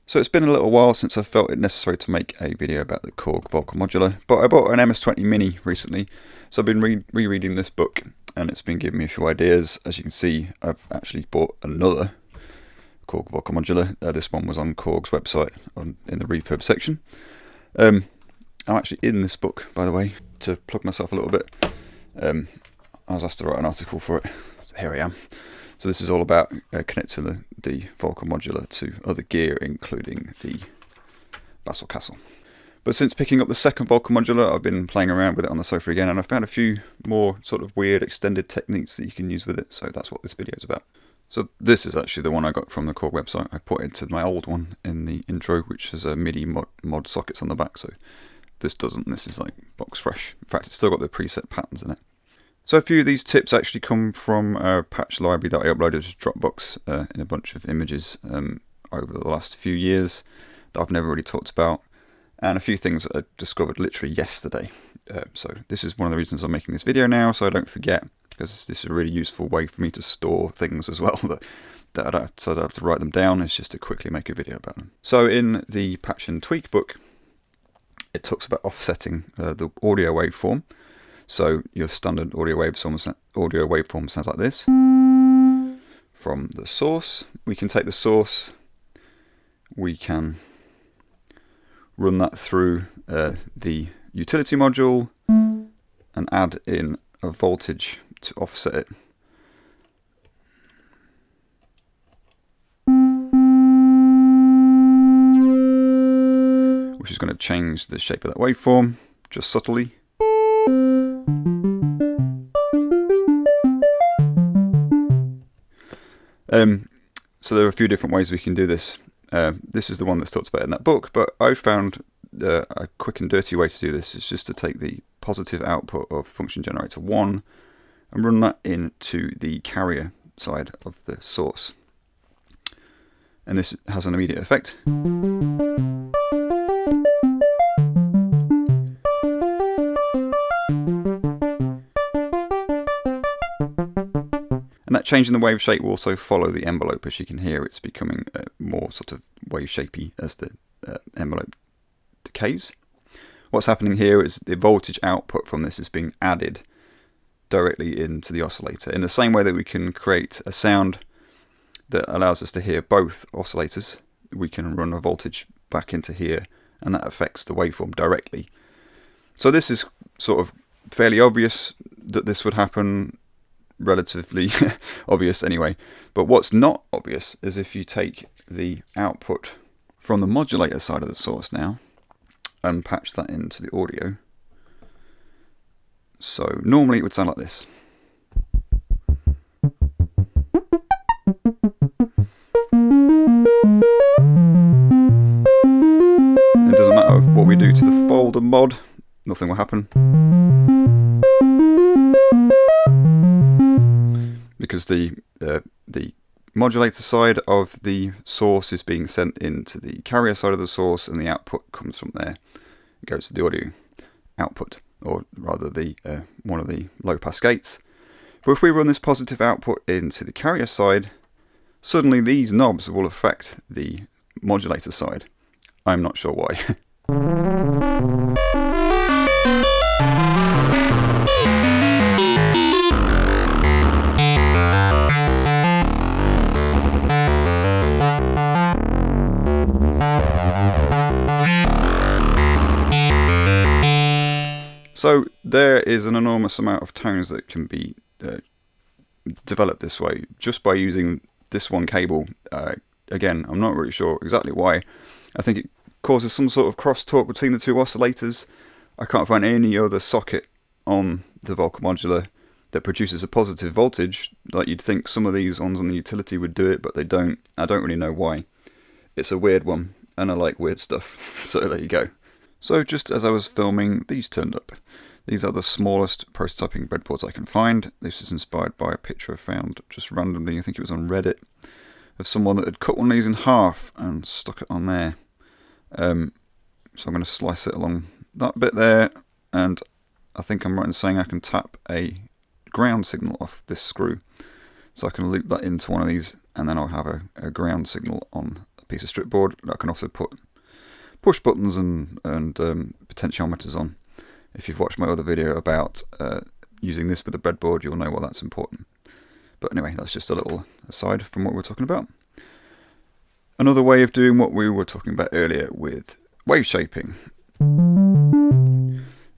So it's been a little while since I felt it necessary to make a video about the Korg Volca Modular, but I bought an MS-20 Mini recently, so I've been rereading this book and it's been giving me a few ideas. As you can see, I've actually bought another Korg Volca Modular. This one was on Korg's website in the refurb section. I'm actually in this book, by the way, to plug myself a little bit. I was asked to write an article for it, so here I am. So this is all about connecting the Volca Modular to other gear, including the Basel Castle. But since picking up the second Volca Modular, I've been playing around with it on the sofa again, and I found a few more sort of weird extended techniques that you can use with it, so that's what this video is about. So this is actually the one I got from the Korg website. I put it into my old one in the intro, which has a MIDI mod sockets on the back, so this doesn't. This is like box fresh. In fact, it's still got the preset patterns in it. So a few of these tips actually come from a patch library that I uploaded to Dropbox in a bunch of images over the last few years that I've never really talked about, and a few things that I discovered literally yesterday. So this is one of the reasons I'm making this video now, so I don't forget, because this is a really useful way for me to store things as well that I don't have to write them down. It's just to quickly make a video about them. So in the Patch and Tweak book, it talks about offsetting the audio waveform. So your standard audio waveform sounds like this. From the source, we can take the source, we can run that through the utility module and add in a voltage to offset it. Which is going to change the shape of that waveform, just subtly. So there are a few different ways we can do this. This is the one that's talked about in that book, but I found a quick and dirty way to do this is just to take the positive output of function generator 1 and run that into the carrier side of the source. And this has an immediate effect. And that change in the wave shape will also follow the envelope. As you can hear, it's becoming more sort of wave shapey as the envelope decays. What's happening here is the voltage output from this is being added directly into the oscillator, in the same way that we can create a sound that allows us to hear both oscillators. We can run a voltage back into here, and that affects the waveform directly. So this is sort of fairly obvious that this would happen, relatively obvious anyway. But what's not obvious is if you take the output from the modulator side of the source now and patch that into the audio. So normally it would sound like this. It doesn't matter what we do to the folder mod, nothing will happen. Because the modulator side of the source is being sent into the carrier side of the source, and the output comes from there. It goes to the audio output, or rather the one of the low pass gates. But if we run this positive output into the carrier side, suddenly these knobs will affect the modulator side. I'm not sure why. So there is an enormous amount of tones that can be developed this way just by using this one cable. Again, I'm not really sure exactly why. I think it causes some sort of crosstalk between the two oscillators. I can't find any other socket on the Volca Modular that produces a positive voltage. Like you'd think some of these ones on the utility would do it, but they don't. I don't really know why. It's a weird one, and I like weird stuff. So there you go. So just as I was filming, these turned up. These are the smallest prototyping breadboards I can find. This is inspired by a picture I found just randomly, I think it was on Reddit, of someone that had cut one of these in half and stuck it on there. So I'm going to slice it along that bit there, and I think I'm right in saying I can tap a ground signal off this screw. So I can loop that into one of these, and then I'll have a ground signal on a piece of strip board. I can also put push buttons and potentiometers on. If you've watched my other video about using this with a breadboard, you'll know why that's important. But anyway, that's just a little aside from what we're talking about. Another way of doing what we were talking about earlier with waveshaping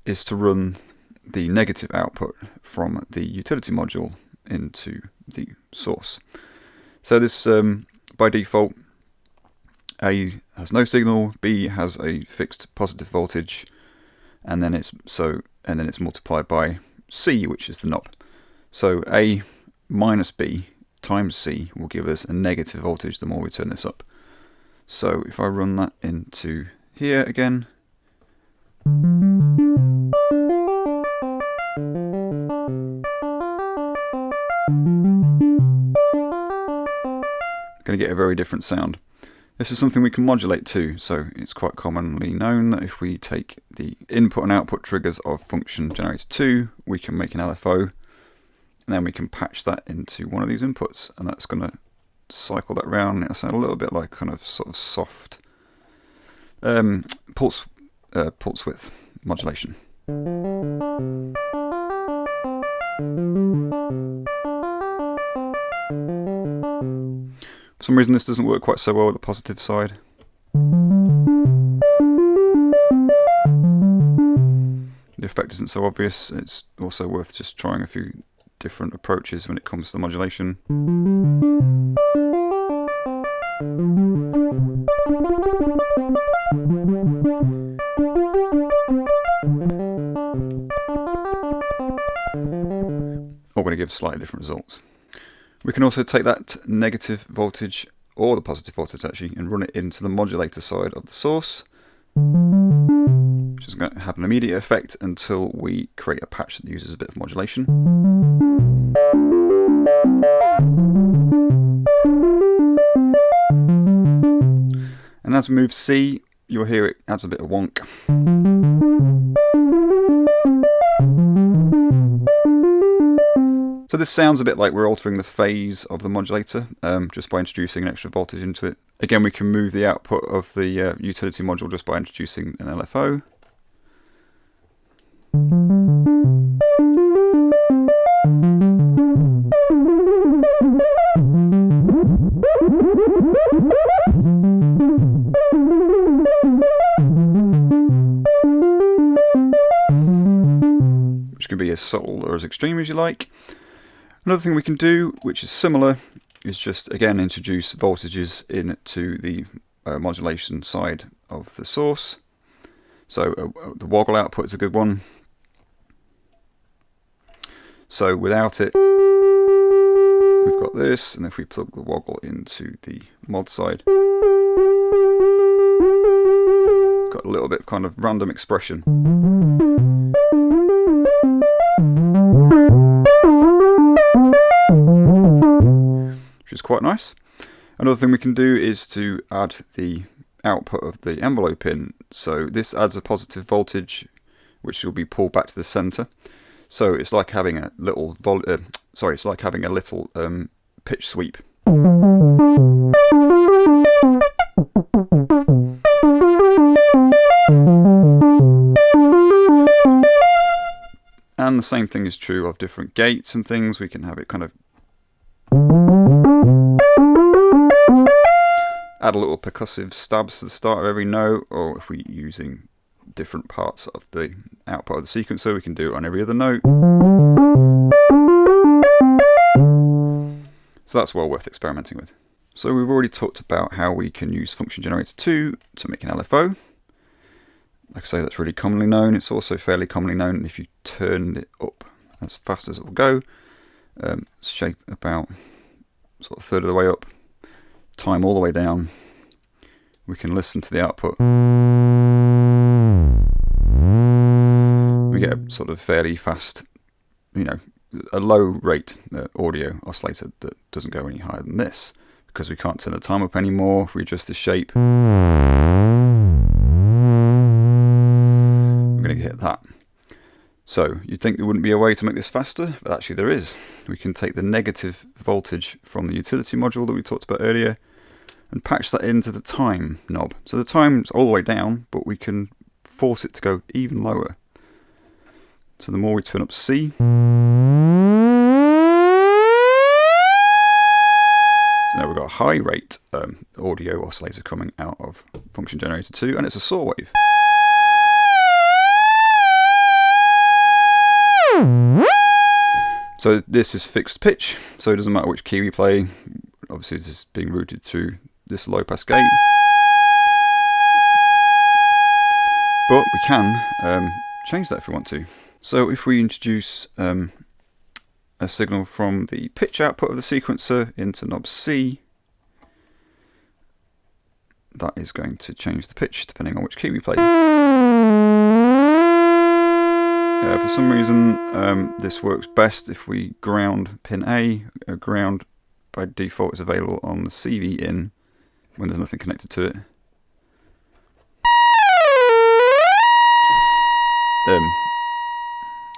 is to run the negative output from the utility module into the source. So this, by default, A has no signal, B has a fixed positive voltage, and then it's multiplied by C, which is the knob. So A minus B times C will give us a negative voltage the more we turn this up. So if I run that into here again, going to get a very different sound. This is something we can modulate too, so it's quite commonly known that if we take the input and output triggers of function generator 2, we can make an LFO, and then we can patch that into one of these inputs, and that's going to cycle that round. It'll sound a little bit like kind of sort of soft pulse width modulation. For some reason this doesn't work quite so well with the positive side. The effect isn't so obvious. It's also worth just trying a few different approaches when it comes to the modulation. All going to give slightly different results. We can also take that negative voltage, or the positive voltage actually, and run it into the modulator side of the source, which is going to have an immediate effect until we create a patch that uses a bit of modulation. And as we move C, you'll hear it adds a bit of wonk. So this sounds a bit like we're altering the phase of the modulator just by introducing an extra voltage into it. Again, we can move the output of the utility module just by introducing an LFO. Which can be as subtle or as extreme as you like. Another thing we can do, which is similar, is just again introduce voltages into the modulation side of the source. So the woggle output is a good one. So without it, we've got this, and if we plug the woggle into the mod side, we've got a little bit of kind of random expression. Which is quite nice. Another thing we can do is to add the output of the envelope in. So this adds a positive voltage, which will be pulled back to the center. So it's like having a little pitch sweep. And the same thing is true of different gates and things. We can have it kind of add a little percussive stabs to the start of every note, or if we're using different parts of the output of the sequencer, we can do it on every other note. So that's well worth experimenting with. So we've already talked about how we can use function generator 2 to make an LFO. Like I say, that's really commonly known. It's also fairly commonly known if you turn it up as fast as it will go. Shape about sort of a third of the way up, time all the way down. We can listen to the output. We get a sort of fairly fast, a low rate audio oscillator that doesn't go any higher than this, because we can't turn the time up anymore. If we adjust the shape, we're going to hit that. So you'd think there wouldn't be a way to make this faster, but actually there is. We can take the negative voltage from the utility module that we talked about earlier and patch that into the time knob. So the time's all the way down, but we can force it to go even lower. So the more we turn up C, so now we've got a high rate audio oscillator coming out of function generator 2, and it's a saw wave. So this is fixed pitch, so it doesn't matter which key we play. Obviously this is being routed through this low pass gate. But we can change that if we want to. So if we introduce a signal from the pitch output of the sequencer into knob C, that is going to change the pitch depending on which key we play. For some reason this works best if we ground pin A. Ground by default is available on the CV in when there's nothing connected to it.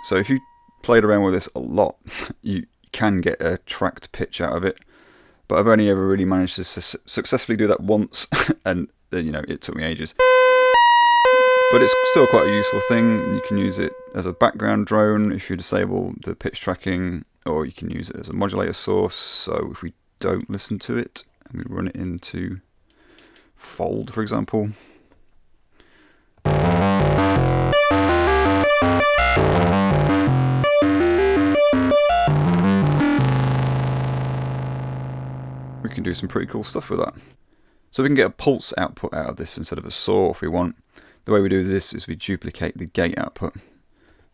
So if you played around with this a lot, you can get a tracked pitch out of it, but I've only ever really managed to successfully do that once, and you know, it took me ages. But it's still quite a useful thing. You can use it as a background drone if you disable the pitch tracking, or you can use it as a modulator source. So if we don't listen to it and we run it into fold, for example, we can do some pretty cool stuff with that. So we can get a pulse output out of this instead of a saw if we want. The way we do this is we duplicate the gate output.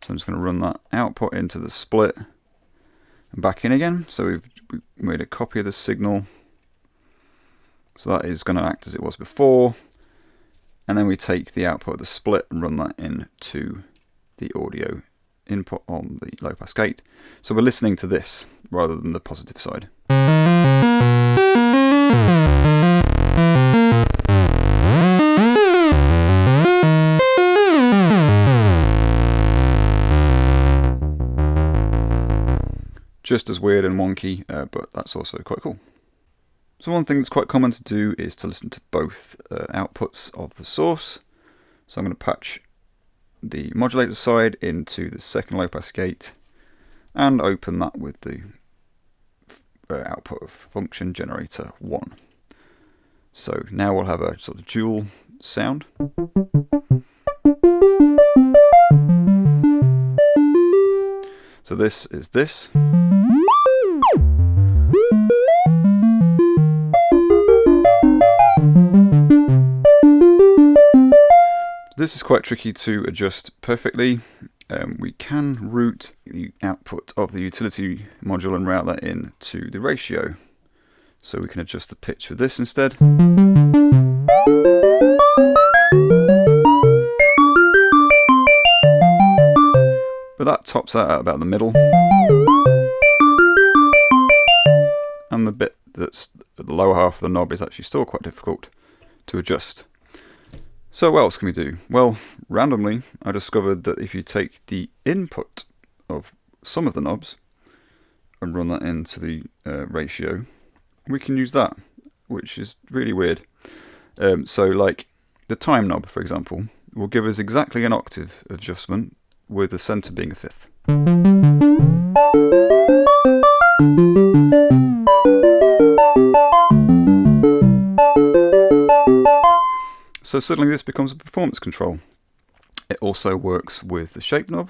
So I'm just going to run that output into the split and back in again. So we've made a copy of the signal. So that is going to act as it was before. And then we take the output of the split and run that into the audio input on the low pass gate. So we're listening to this rather than the positive side. Just as weird and wonky, but that's also quite cool. So one thing that's quite common to do is to listen to both outputs of the source. So I'm going to patch the modulator side into the second low pass gate and open that with the output of function generator 1. So now we'll have a sort of dual sound. So this is this. This is quite tricky to adjust perfectly. We can route the output of the utility module and route that in to the ratio. So we can adjust the pitch with this instead. But that tops out at about the middle. And the bit that's at the lower half of the knob is actually still quite difficult to adjust. So what else can we do? Well, randomly I discovered that if you take the input of some of the knobs and run that into the ratio, we can use that, which is really weird. So like the time knob, for example, will give us exactly an octave adjustment with the center being a fifth. So suddenly this becomes a performance control. It also works with the shape knob.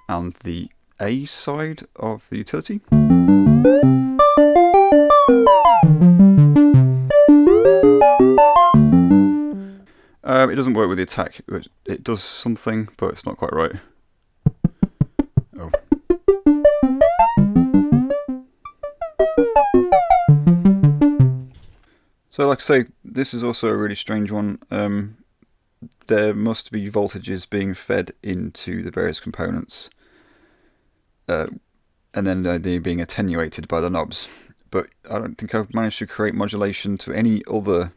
And the A side of the utility. It doesn't work with the attack. It does something, but it's not quite right. Oh. So like I say, this is also a really strange one. There must be voltages being fed into the various components, and then they're being attenuated by the knobs. But I don't think I've managed to create modulation to any other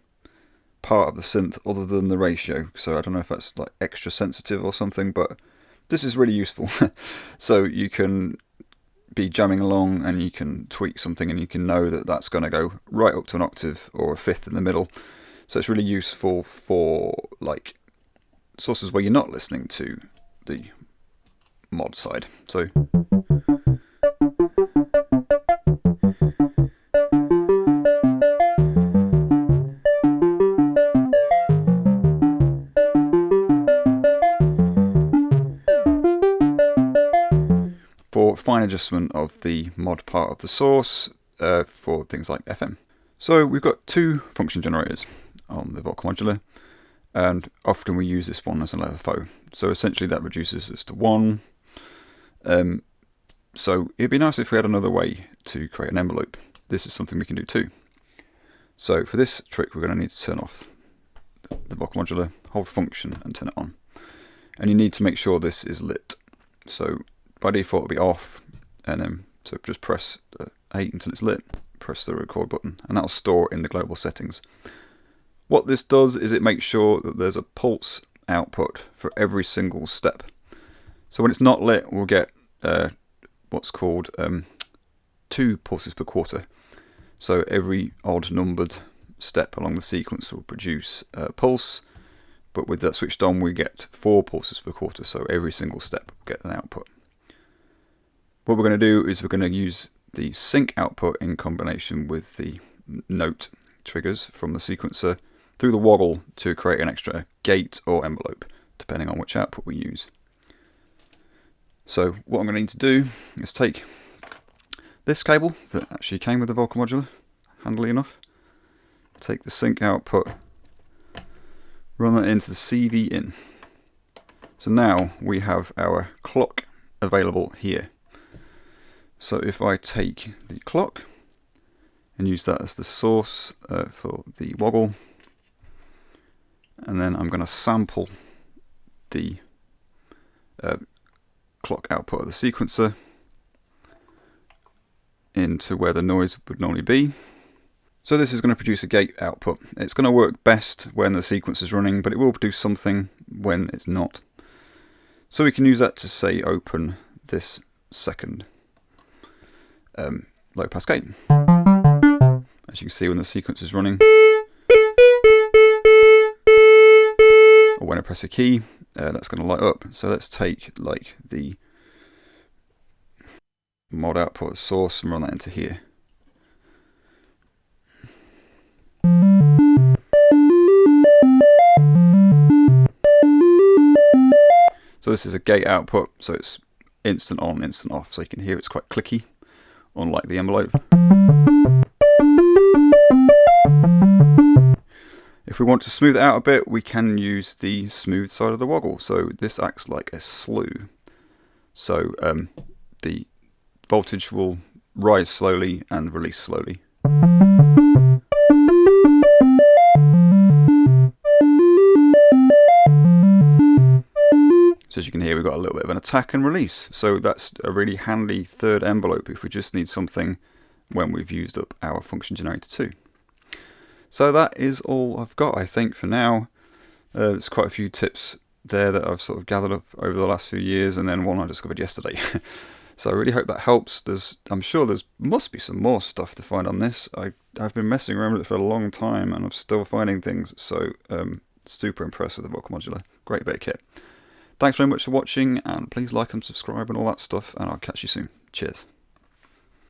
part of the synth other than the ratio. So I don't know if that's like extra sensitive or something, but this is really useful. So you can be jamming along and you can tweak something and you can know that that's going to go right up to an octave or a fifth in the middle. So it's really useful for like sources where you're not listening to the mod side. So for fine adjustment of the mod part of the source for things like FM. So we've got two function generators on the Volca Modular, and often we use this one as an LFO. So essentially that reduces us to one. So it'd be nice if we had another way to create an envelope. This is something we can do too. So for this trick we're going to need to turn off the Volca Modular, hold function and turn it on. And you need to make sure this is lit. So by default it'll be off, and then so just press 8 until it's lit, press the record button, and that'll store in the global settings. What this does is it makes sure that there's a pulse output for every single step. So when it's not lit, we'll get what's called 2 pulses per quarter. So every odd numbered step along the sequence will produce a pulse, but with that switched on we get 4 pulses per quarter, so every single step will get an output. What we're going to do is we're going to use the sync output in combination with the note triggers from the sequencer through the woggle to create an extra gate or envelope, depending on which output we use. So what I'm going to need to do is take this cable that actually came with the Volca Modular, handily enough, take the sync output, run that into the CV in. So now we have our clock available here. So if I take the clock and use that as the source for the woggle, and then I'm going to sample the clock output of the sequencer into where the noise would normally be. So this is going to produce a gate output. It's going to work best when the sequence is running, but it will produce something when it's not. So we can use that to say open this second low pass gate. As you can see, when the sequence is running, or when I press a key, that's going to light up. So let's take like the mod output source and run that into here. So this is a gate output, so it's instant on, instant off, so you can hear it's quite clicky, unlike the envelope. If we want to smooth it out a bit, we can use the smooth side of the woggle. So this acts like a slew. So the voltage will rise slowly and release slowly. So as you can hear, we've got a little bit of an attack and release. So that's a really handy third envelope if we just need something when we've used up our function generator too. So that is all I've got, I think, for now. There's quite a few tips there that I've sort of gathered up over the last few years, and then one I discovered yesterday. So I really hope that helps. I'm sure must be some more stuff to find on this. I've been messing around with it for a long time, and I'm still finding things. So super impressed with the Volca Modular. Great bit of kit. Thanks very much for watching, and please like and subscribe and all that stuff, and I'll catch you soon. Cheers.